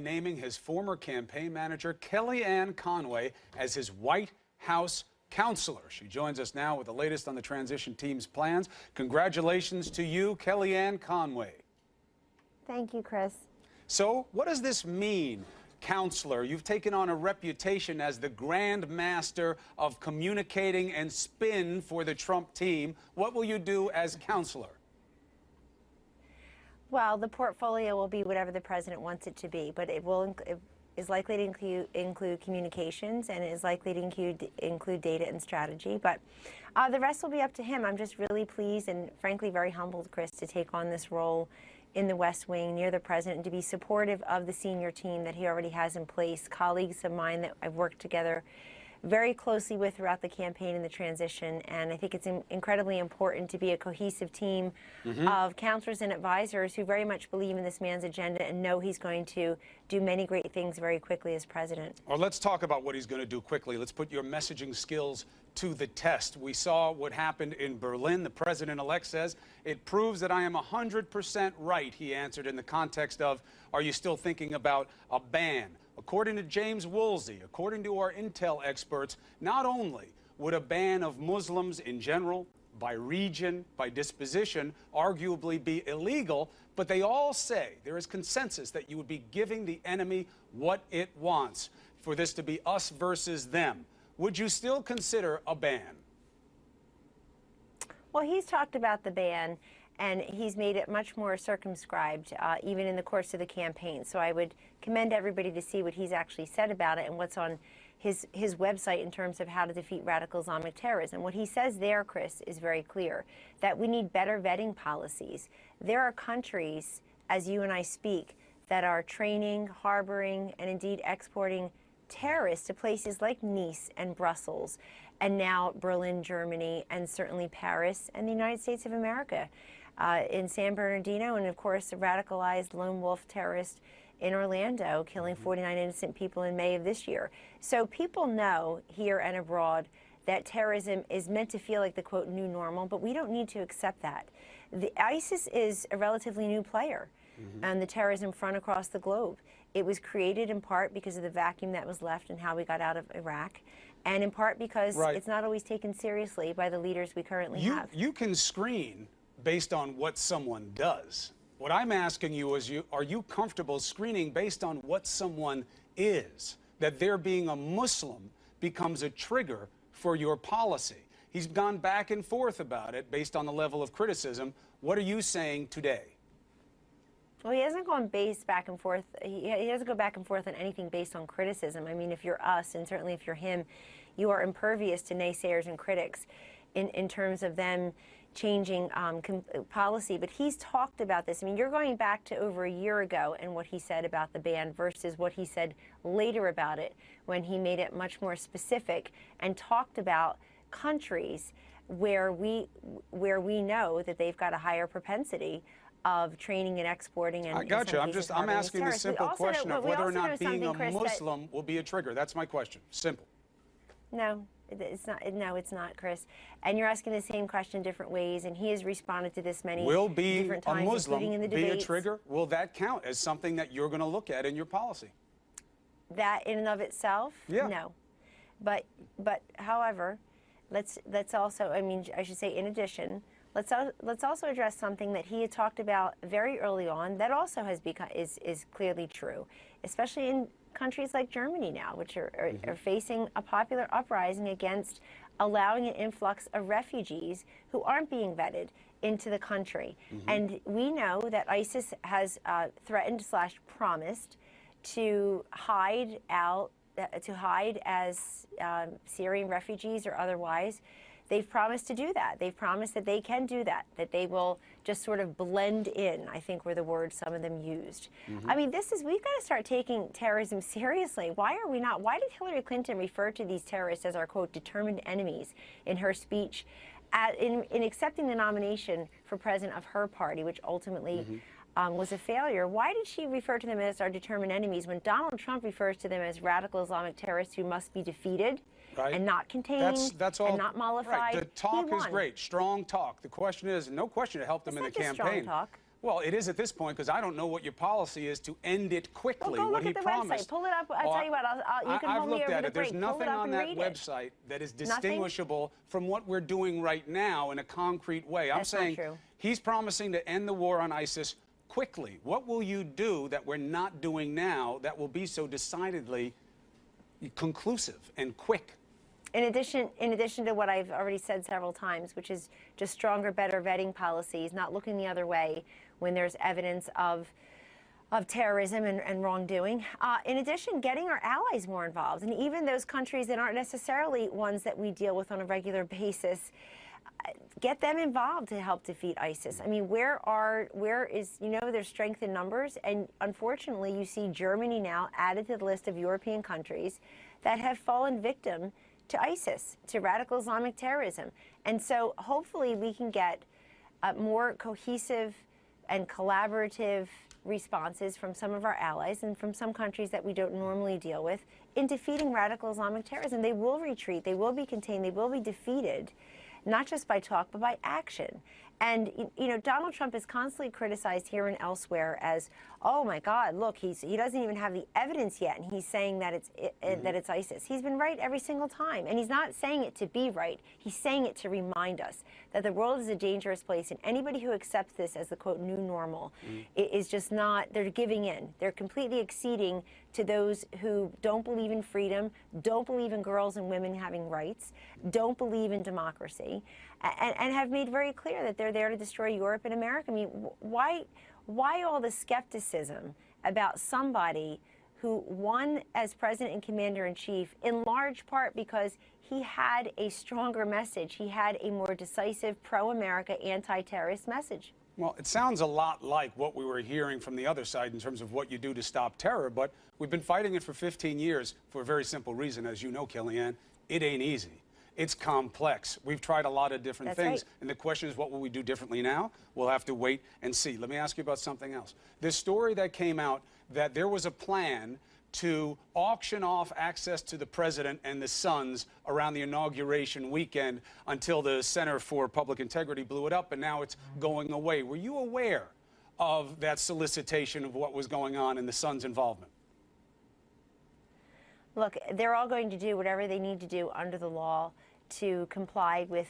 naming his former campaign manager, Kellyanne Conway, as his White House counselor. She joins us now with the latest on the transition team's plans. Congratulations to you, Kellyanne Conway. Thank you, Chris. So, what does this mean, counselor? You've taken on a reputation as the grand master of communicating and spin for the Trump team. What will you do as counselor? Well, the portfolio will be whatever the president wants it to be, but it is likely to include communications, and it is likely to include data and strategy. But the rest will be up to him. I'm just really pleased and frankly very humbled, Chris, to take on this role in the West Wing near the president and to be supportive of the senior team that he already has in place, colleagues of mine that I've worked together very closely with throughout the campaign and the transition. And I think it's incredibly important to be a cohesive team of counselors and advisors who very much believe in this man's agenda and know he's going to do many great things very quickly as president. Well, let's talk about what he's going to do quickly. Let's put your messaging skills to the test. We saw what happened in Berlin. The president-elect says, "It proves that I am 100% right," he answered in the context of, are you still thinking about a ban? According to James Woolsey, according to our intel experts, not only would a ban of Muslims in general, by region, by disposition, arguably be illegal, but they all say there is consensus that you would be giving the enemy what it wants, for this to be us versus them. Would you still consider a ban? Well, he's talked about the ban, and he's made it much more circumscribed, even in the course of the campaign. So I would commend everybody to see what he's actually said about it and what's on his website in terms of how to defeat radical Islamic terrorism. What he says there, Chris, is very clear, that we need better vetting policies. There are countries, as you and I speak, that are training, harboring, and indeed exporting terrorists to places like Nice and Brussels, and now Berlin, Germany, and certainly Paris and the United States of America. In San Bernardino, and of course a radicalized lone wolf terrorist in Orlando, killing 49 innocent people in May of this year. So people know here and abroad that terrorism is meant to feel like the, quote, new normal, but we don't need to accept that. ISIS is a relatively new player on the terrorism front across the globe. It was created in part because of the vacuum that was left and how we got out of Iraq, and in part because it's not always taken seriously by the leaders we currently have. You can screen based on what someone does. What I'm asking you is, are you comfortable screening based on what someone is? That their being a Muslim becomes a trigger for your policy. He's gone back and forth about it based on the level of criticism. What are you saying today? Well, he hasn't gone back and forth. He doesn't go back and forth on anything based on criticism. I mean, if you're us, and certainly if you're him, you are impervious to naysayers and critics in terms of them changing policy. But he's talked about this. I mean, you're going back to over a year ago and what he said about the ban versus what he said later about it, when he made it much more specific and talked about countries where we know that they've got a higher propensity of training and exporting. And I got you. I'm asking the simple question of whether or not being a Muslim will be a trigger. That's my question. Simple. No, it's not. No, it's not, Chris. And you're asking the same question different ways, and he has responded to this many different times, will a Muslim including in the be debates. a trigger? Will that count as something that you're going to look at in your policy? That in and of itself, no. But however, let's also, I mean, I should say in addition, let's also address something that he had talked about very early on that also has become is clearly true, especially in countries like Germany now, which are facing a popular uprising against allowing an influx of refugees who aren't being vetted into the country. And we know that ISIS has threatened / promised to hide as Syrian refugees or otherwise. They've promised to do that. They've promised that they can do that, that they will just sort of blend in, I think were the words some of them used. I mean, we've got to start taking terrorism seriously. Why are we not? Why did Hillary Clinton refer to these terrorists as our, quote, determined enemies in her speech in accepting the nomination for president of her party, which ultimately was a failure? Why did she refer to them as our determined enemies when Donald Trump refers to them as radical Islamic terrorists who must be defeated? And not contained, that's all, and not mollified. The talk is great, strong talk. The question is, no question, it helped them in the campaign. Strong talk. Well, it is at this point, because I don't know what your policy is to end it quickly. Well, go what look he at the promised. website. Pull it up. I'll tell you what. You can hold me over the break. I've looked at it. There's nothing on that website that is distinguishable from what we're doing right now in a concrete way. I'm saying he's promising to end the war on ISIS quickly. What will you do that we're not doing now that will be so decidedly conclusive and quick? In addition to what I've already said several times, which is just stronger, better vetting policies, not looking the other way when there's evidence of terrorism and wrongdoing. In addition, getting our allies more involved, and even those countries that aren't necessarily ones that we deal with on a regular basis, get them involved to help defeat ISIS. I mean, where is, there's strength in numbers, and unfortunately you see Germany now added to the list of European countries that have fallen victim to ISIS, to radical Islamic terrorism. And so hopefully we can get more cohesive and collaborative responses from some of our allies and from some countries that we don't normally deal with in defeating radical Islamic terrorism. They will retreat, they will be contained, they will be defeated, not just by talk, but by action. And, Donald Trump is constantly criticized here and elsewhere as, oh my God, look, he doesn't even have the evidence yet, and he's saying that it's ISIS. He's been right every single time, and he's not saying it to be right. He's saying it to remind us that the world is a dangerous place, and anybody who accepts this as the, quote, new normal is just not, they're giving in. They're completely acceding to those who don't believe in freedom, don't believe in girls and women having rights, don't believe in democracy, and have made very clear that they're there to destroy Europe and America. I mean, why all the skepticism about somebody who won as president and commander-in-chief, in large part because he had a stronger message. He had a more decisive pro-America, anti-terrorist message. Well, it sounds a lot like what we were hearing from the other side in terms of what you do to stop terror, but we've been fighting it for 15 years for a very simple reason, as you know, Kellyanne. It ain't easy. It's complex. We've tried a lot of different things. Right. And the question is, what will we do differently now? We'll have to wait and see. Let me ask you about something else. This story that came out that there was a plan to auction off access to the president and the sons around the inauguration weekend until the Center for Public Integrity blew it up, and now it's going away. Were you aware of that solicitation of what was going on and the sons' involvement? Look, they're all going to do whatever they need to do under the law to comply with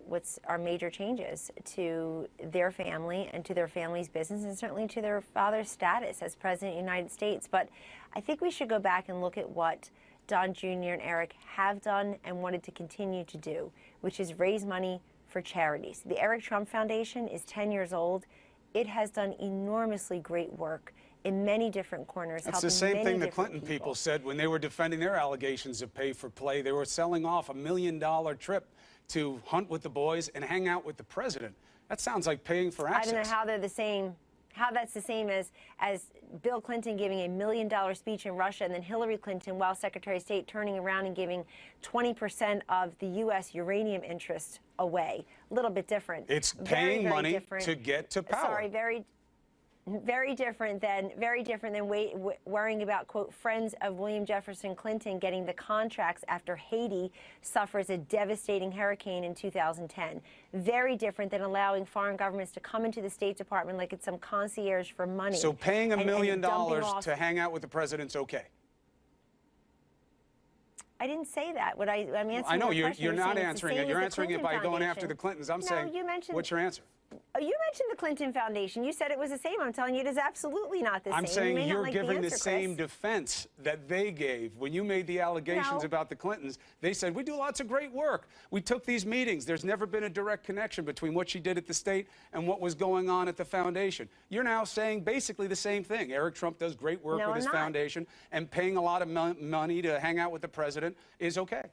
what's our major changes to their family and to their family's business, and certainly to their father's status as president of the United States. But I think we should go back and look at what Don Jr. and Eric have done and wanted to continue to do, which is raise money for charities. The Eric Trump Foundation is 10 years old. It has done enormously great work in many different corners. That's the same thing the Clinton people said when they were defending their allegations of pay for play. They were selling off $1 million trip to hunt with the boys and hang out with the president. That sounds like paying for access. I don't know how they're the same, how that's the same as Bill Clinton giving a $1 million speech in Russia, and then Hillary Clinton, while Secretary of State, turning around and giving 20% of the U.S. uranium interest away. A little bit different. It's paying money to get to power. Sorry, very different than worrying about, quote, friends of William Jefferson Clinton getting the contracts after Haiti suffers a devastating hurricane in 2010. Very different than allowing foreign governments to come into the State Department like it's some concierge for money. So paying $1 million to hang out with the president's okay? I didn't say that. I'm answering I know you're not answering it. You're answering it by going after the Clintons. I'm saying, what's your answer? You mentioned the Clinton Foundation. You said it was the same. I'm telling you, it is absolutely not the same. I'm saying you're giving the same defense that they gave. When you made the allegations about the Clintons, they said, we do lots of great work. We took these meetings. There's never been a direct connection between what she did at the state and what was going on at the foundation. You're now saying basically the same thing. Eric Trump does great work with his foundation, and paying a lot of money to hang out with the president is okay.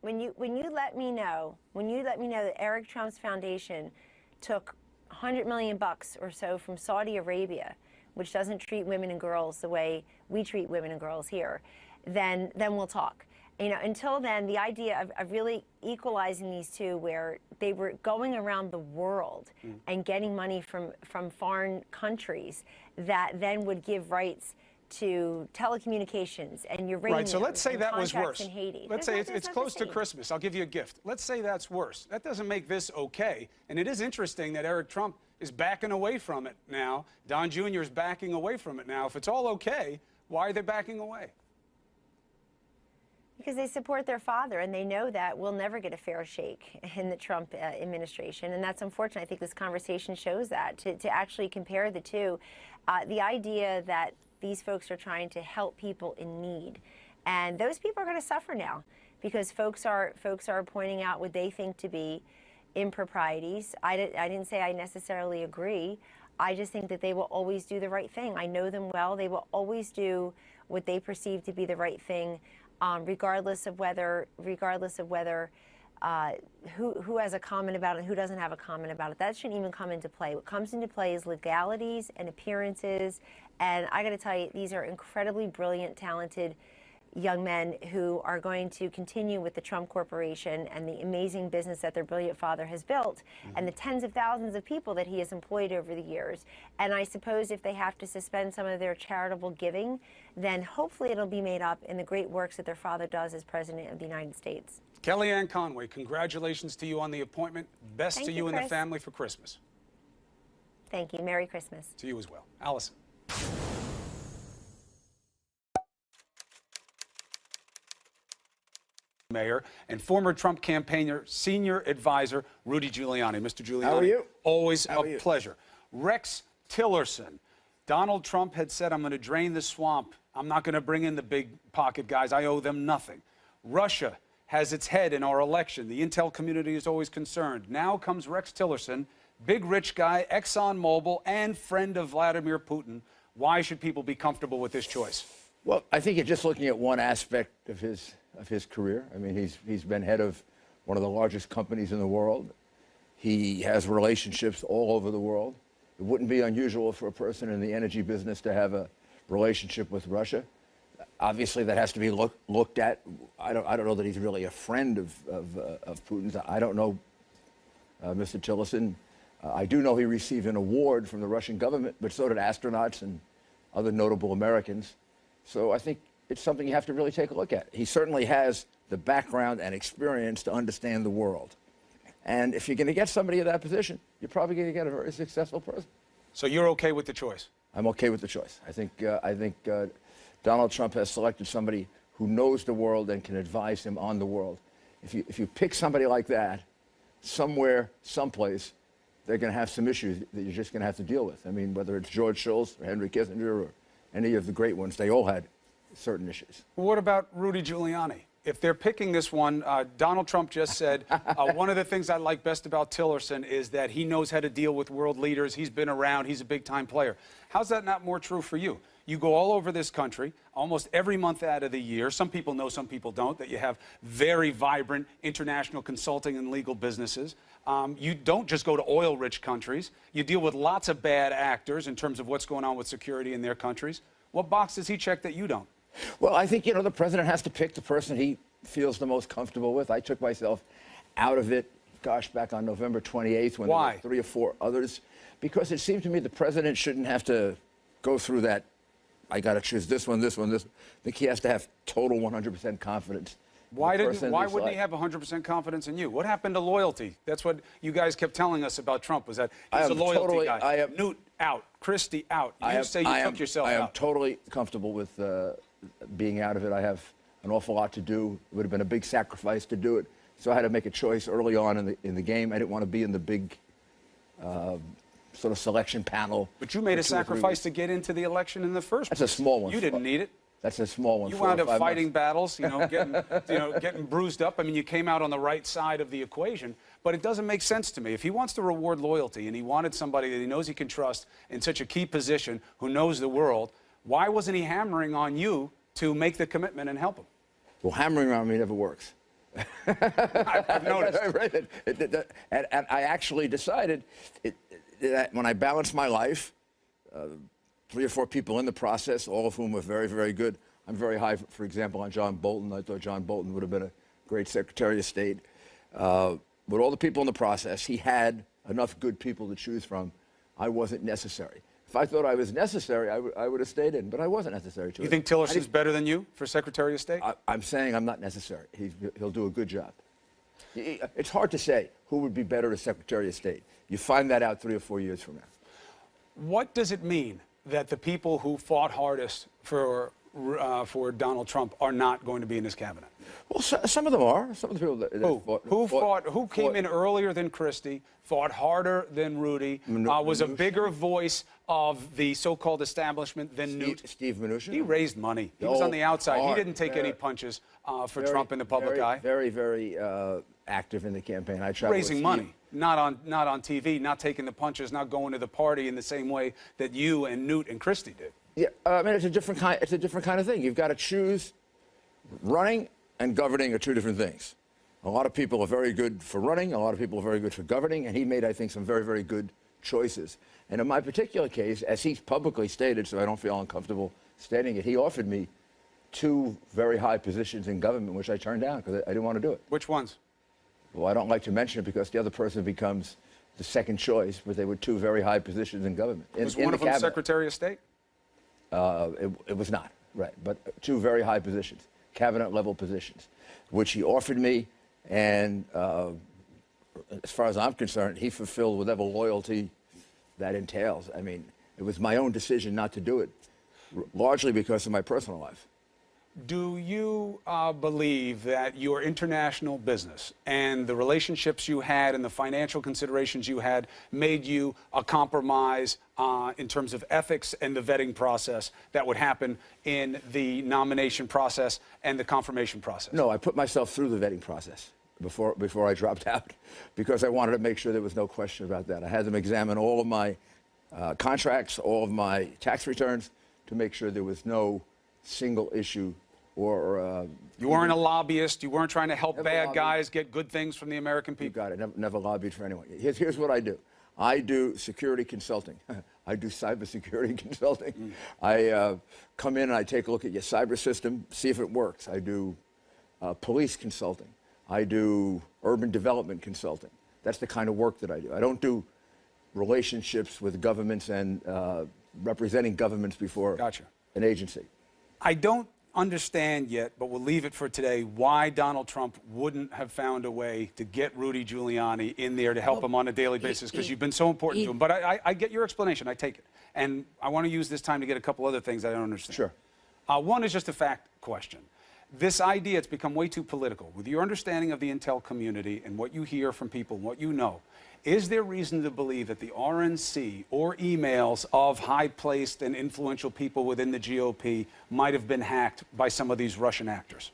When you let me know that Eric Trump's foundation took $100 million or so from Saudi Arabia, which doesn't treat women and girls the way we treat women and girls here, then we'll talk. Until then, the idea of really equalizing these two, where they were going around the world and getting money from foreign countries that then would give rights to telecommunications and uranium. Right, so let's say that was worse. In Haiti. Let's say it's close to Christmas. I'll give you a gift. Let's say that's worse. That doesn't make this okay. And it is interesting that Eric Trump is backing away from it now. Don Jr. is backing away from it now. If it's all okay, why are they backing away? Because they support their father, and they know that we'll never get a fair shake in the Trump administration, and that's unfortunate. I think this conversation shows that. To actually compare the two, the idea that these folks are trying to help people in need, and those people are going to suffer now because folks are pointing out what they think to be improprieties. I didn't say I necessarily agree. I just think that they will always do the right thing. I know them well. They will always do what they perceive to be the right thing. Regardless of whether who has a comment about it and who doesn't have a comment about it. That shouldn't even come into play. What comes into play is legalities and appearances. And I got to tell you, these are incredibly brilliant, talented young men who are going to continue with the Trump Corporation and the amazing business that their brilliant father has built, and the tens of thousands of people that he has employed over the years. And I suppose if they have to suspend some of their charitable giving, then hopefully it'll be made up in the great works that their father does as President of the United States. Kellyanne Conway, congratulations to you on the appointment. Best to you and the family for Christmas. Thank you. Merry Christmas. To you as well. Allison. Mayor and former Trump campaigner, senior advisor, Rudy Giuliani. Mr. Giuliani. How are you? Always a pleasure. Rex Tillerson. Donald Trump had said, I'm going to drain the swamp. I'm not going to bring in the big pocket guys. I owe them nothing. Russia has its head in our election. The intel community is always concerned. Now comes Rex Tillerson, big rich guy, ExxonMobil, and friend of Vladimir Putin. Why should people be comfortable with this choice? Well, I think you're just looking at one aspect of his career. I mean, he's been head of one of the largest companies in the world. He has relationships all over the world. It wouldn't be unusual for a person in the energy business to have a relationship with Russia. Obviously, that has to be looked at. I don't know that he's really a friend of Putin's. I don't know Mr. Tillerson. I do know he received an award from the Russian government, but so did astronauts and other notable Americans. So I think it's something you have to really take a look at. He certainly has the background and experience to understand the world. And if you're going to get somebody in that position, you're probably going to get a very successful person. So you're okay with the choice? I'm okay with the choice. I think Donald Trump has selected somebody who knows the world and can advise him on the world. If you pick somebody like that, somewhere, someplace, they're going to have some issues that you're just going to have to deal with. I mean, whether it's George Shultz or Henry Kissinger or any of the great ones, they all had certain issues. What about Rudy Giuliani? If they're picking this one, Donald Trump just said, one of the things I like best about Tillerson is that he knows how to deal with world leaders. He's been around. He's a big-time player. How's that not more true for you? You go all over this country, almost every month out of the year. Some people know, some people don't, that you have very vibrant international consulting and legal businesses. You don't just go to oil-rich countries. You deal with lots of bad actors in terms of what's going on with security in their countries. What box does he check that you don't? Well, I think, the president has to pick the person he feels the most comfortable with. I took myself out of it, gosh, back on November 28th when there were 3 or 4 others, because it seemed to me the president shouldn't have to go through that, I got to choose this one, this one, this one. I think he has to have total 100% confidence. Why wouldn't he have 100% confidence in you? What happened to loyalty? That's what you guys kept telling us about Trump, was that he's a loyalty guy. Newt out, Christie out. You say you took yourself out. I am totally comfortable with being out of it. I have an awful lot to do. It would have been a big sacrifice to do it. So I had to make a choice early on in the game. I didn't want to be in the big sort of selection panel. But you made a sacrifice to get into the election in the first place. That's a small one. You didn't need it. That's a small one. You wound up fighting battles, getting bruised up. I mean, you came out on the right side of the equation. But it doesn't make sense to me. If he wants to reward loyalty and he wanted somebody that he knows he can trust in such a key position who knows the world, why wasn't he hammering on you to make the commitment and help him? Well, hammering on me never works. I've noticed. And I actually decided that when I balanced my life, 3 or 4 people in the process, all of whom were very, very good. I'm very high, for example, on John Bolton. I thought John Bolton would have been a great Secretary of State. With all the people in the process, he had enough good people to choose from. I wasn't necessary. If I thought I was necessary, I would have stayed in, but I wasn't necessary to it. You think Tillerson's better than you for Secretary of State? I'm saying I'm not necessary. He'll do a good job. It's hard to say who would be better as Secretary of State. You find that out 3 or 4 years from now. What does it mean that the people who fought hardest for Donald Trump are not going to be in his cabinet? Well, some of them are. Some of the people that who came in earlier than Christie, fought harder than Rudy, was a bigger voice of the so-called establishment than Newt. Steve Mnuchin? He raised money. He was on the outside. He didn't take any punches for Trump in the public eye. Very active in the campaign. I traveled raising money, not on TV, not taking the punches, not going to the party in the same way that you and Newt and Christie did. Yeah, I mean, it's a different kind of thing. You've got to choose. Running and governing are two different things. A lot of people are very good for running. A lot of people are very good for governing. And he made, I think, some very good choices. And in my particular case, as he's publicly stated, so I don't feel uncomfortable stating it, he offered me 2 very high positions in government, which I turned down because I didn't want to do it. Which ones? Well, I don't like to mention it because the other person becomes the second choice, but they were 2 very high positions in government. Was one of them Secretary of State? It was not, right, but 2 very high positions, cabinet-level positions, which he offered me, and as far as I'm concerned, he fulfilled whatever loyalty that entails. I mean, it was my own decision not to do it, largely because of my personal life. Do you believe that your international business and the relationships you had and the financial considerations you had made you a compromise in terms of ethics and the vetting process that would happen in the nomination process and the confirmation process? No, I put myself through the vetting process before I dropped out because I wanted to make sure there was no question about that. I had them examine all of my contracts, all of my tax returns to make sure there was no single issue or you weren't a lobbyist. You weren't trying to help bad guys get good things from the American people. You got it. Never lobbied for anyone. Here's what I do. I do security consulting. I do cybersecurity consulting. I come in and I take a look at your cyber system, see if it works. I do police consulting. I do urban development consulting. That's the kind of work that I do. I don't do relationships with governments and representing governments before an agency. I don't understand yet, but we'll leave it for today, why Donald Trump wouldn't have found a way to get Rudy Giuliani in there to help him on a daily basis, because you've been so important to him. But I get your explanation. I take it. And I want to use this time to get a couple other things I don't understand. Sure. One is just a fact question. This idea, it's become way too political. With your understanding of the intel community and what you hear from people, what you know, is there reason to believe that the RNC or emails of high-placed and influential people within the GOP might have been hacked by some of these Russian actors?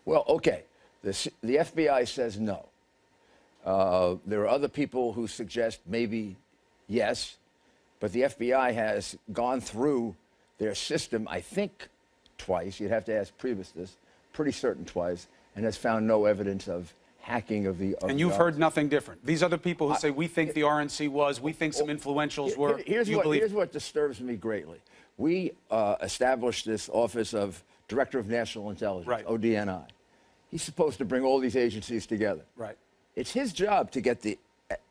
Well, okay. The FBI says no. There are other people who suggest maybe yes, but the FBI has gone through their system, I think, twice. You'd have to ask Priebus this. Pretty certain twice, and has found no evidence of hacking of the. And you've heard nothing different. These other people who say we think the RNC was, we think some influentials were. Here's what disturbs me greatly. We established this Office of Director of National Intelligence, ODNI. He's supposed to bring all these agencies together. Right. It's his job to get the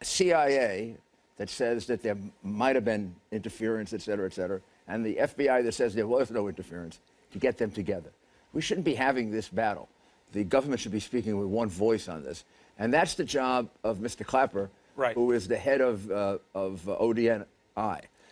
CIA that says that there might have been interference, et cetera, and the FBI that says there was no interference, to get them together. We shouldn't be having this battle. The government should be speaking with one voice on this. And that's the job of Mr. Clapper, who is the head of ODNI.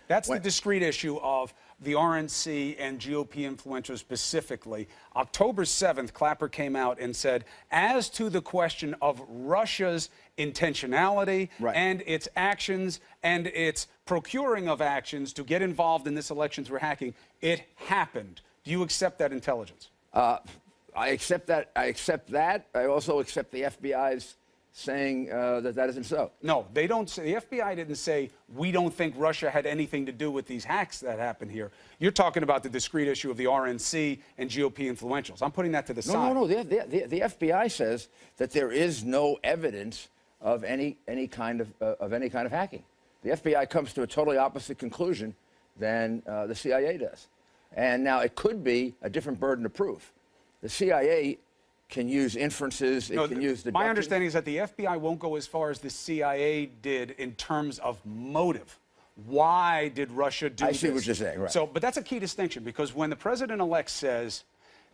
That's the discrete issue of the RNC and GOP influencers specifically. October 7th, Clapper came out and said, as to the question of Russia's intentionality and its actions and its procuring of actions to get involved in this election through hacking, it happened. Do you accept that intelligence? I accept that. I accept that. I also accept the FBI's saying that isn't so. No, they don't say. The FBI didn't say, we don't think Russia had anything to do with these hacks that happened here. You're talking about the discrete issue of the RNC and GOP influentials. I'm putting that to the side. No. The FBI says that there is no evidence of any kind of hacking. The FBI comes to a totally opposite conclusion than the CIA does. And now it could be a different burden of proof. The CIA can use inferences. It can use deductions. My understanding is that the FBI won't go as far as the CIA did in terms of motive. Why did Russia do this? I see what you're saying, right. So, but that's a key distinction, because when the president-elect says,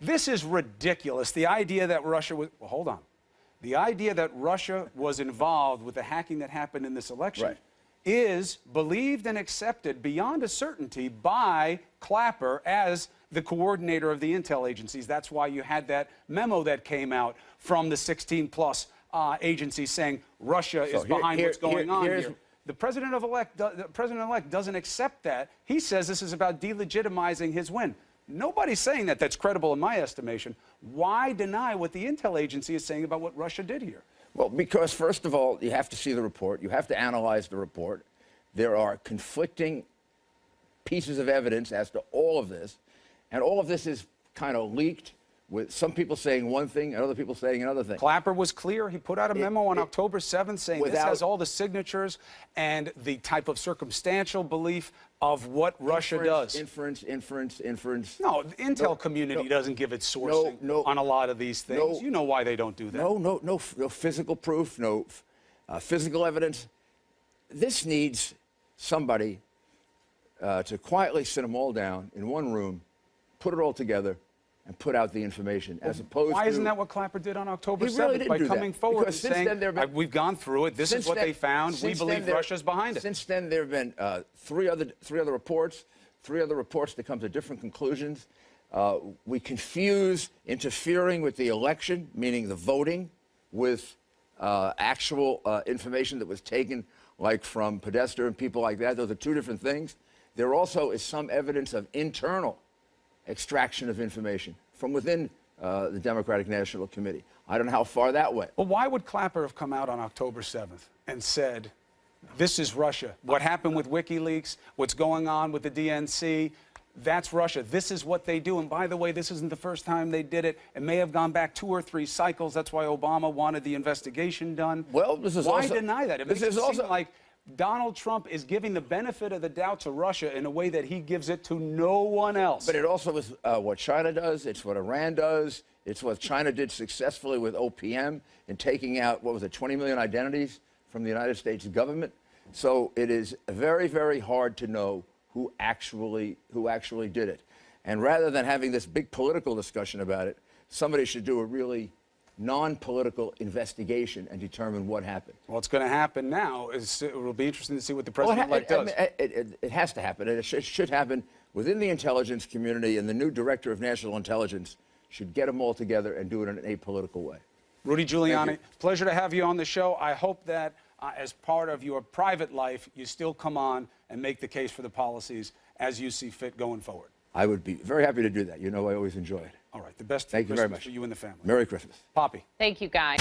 this is ridiculous, the idea that Russia was, well, hold on. The idea that Russia was involved with the hacking that happened in this election is believed and accepted beyond a certainty by Clapper as the coordinator of the intel agencies. That's why you had that memo that came out from the 16-plus agencies saying Russia is behind what's going on here. The president-elect doesn't accept that. He says this is about delegitimizing his win. Nobody's saying that. That's credible in my estimation. Why deny what the intel agency is saying about what Russia did here? Well, because first of all, you have to see the report. You have to analyze the report. There are conflicting pieces of evidence as to all of this. And all of this is kind of leaked, with some people saying one thing and other people saying another thing. Clapper was clear. He put out a memo on October 7th saying this has all the signatures and the type of circumstantial belief of what Russia does. Inference. No, the intel community doesn't give its sourcing on a lot of these things. You know why they don't do that. No physical proof, no physical evidence. This needs somebody to quietly sit them all down in one room, put it all together, and put out the information, as opposed to... Why isn't that what Clapper did on October 7th? Really by coming forward and saying, we've gone through it, this is what they found, we believe Russia's behind it. Since then, there have been three other reports that come to different conclusions. We confuse interfering with the election, meaning the voting, with actual information that was taken, like from Podesta and people like that. Those are two different things. There also is some evidence of internal extraction of information from within the Democratic National Committee. I don't know how far that went. Well, why would Clapper have come out on October 7th and said, this is Russia? What happened with WikiLeaks, what's going on with the DNC, that's Russia. This is what they do. And by the way, this isn't the first time they did it. It may have gone back 2 or 3 cycles. That's why Obama wanted the investigation done. Well, this is why deny that? It makes it seem like Donald Trump is giving the benefit of the doubt to Russia in a way that he gives it to no one else. But it also is what China does. It's what Iran does. It's what China did successfully with OPM in taking out, 20 million identities from the United States government. So it is very, very hard to know who actually did it. And rather than having this big political discussion about it, somebody should do a really non-political investigation and determine what happened. What's going to happen now is it will be interesting to see what the president-elect does. It has to happen, and it should happen within the intelligence community, and the new director of national intelligence should get them all together and do it in an apolitical way. Rudy Giuliani, pleasure to have you on the show. I hope that as part of your private life, you still come on and make the case for the policies as you see fit going forward. I would be very happy to do that. You know I always enjoy it. All right. The best Thank you very much for you and the family. Merry Christmas. Poppy. Thank you, guys.